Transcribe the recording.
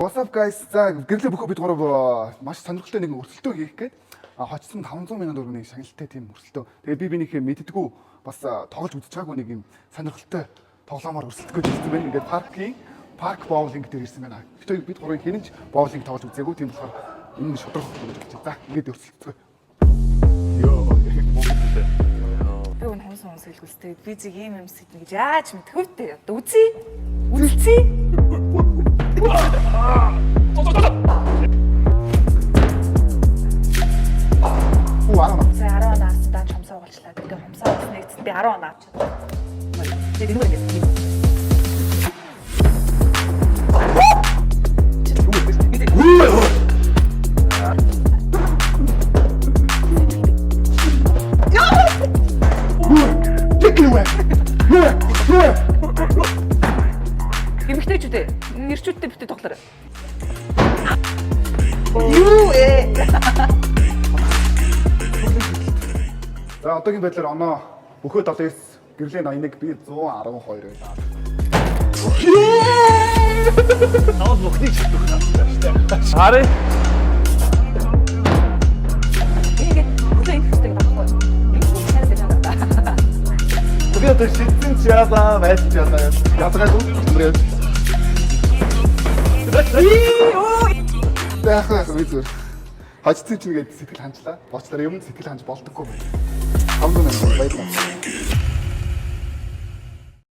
What's up guys? За гэрлээ бүхөө бид гурав маш сонирхолтой нэг өрсөлдөө хийх гээд хоцсон 500 мянган төгрөгийн шагналтай тийм өрсөлдөө. Тэгээд би бинийхээ мэддэггүй бас тоглож үзэж байгаагүй нэг юм сонирхолтой тоглоомоор өрсөлдөх гэж ирсэн байна. Ингээд парк боулинг дээр ирсэн байна. Гэтэ бид гурвын хинэж боулинг тоглож үзээгүй тийм болохоор энэ шудрах гэж бодчих. За ингээд өрсөлдөө. Йоо. Би өнө хонс хэлгүүлстэй. Би зэг юм сэтгэн гэж яаж мэдхөвтэй. Үзье. Үлцээ. За 10 оноо авсан чомсоо болчлаа. Тэгээ хомсоо авсан нэгт би 10 оноо авчихсан. Тэгээ нэг юм. Эмэгтэйчүүдээ, нэрчүүдтэй битээ тоглоорой. Юу ээ. За одоогийн байдлаар оноо бөхөө 79, гэрлийн 81, би 112 байлаа. Наад бүхнийг чаддаг. Харин Ингээд бүхэн хэвчтэй байхгүй. Би одоо шийдсэн ч яасаа байж яасаа. Ятгаад үгүй. Яахаа би зүгээр. Хажицсан ч нэгэд сэтгэл ханчлаа. Бочлоор юм сэтгэл ханж болдоггүй байна. 500 баярлалаа.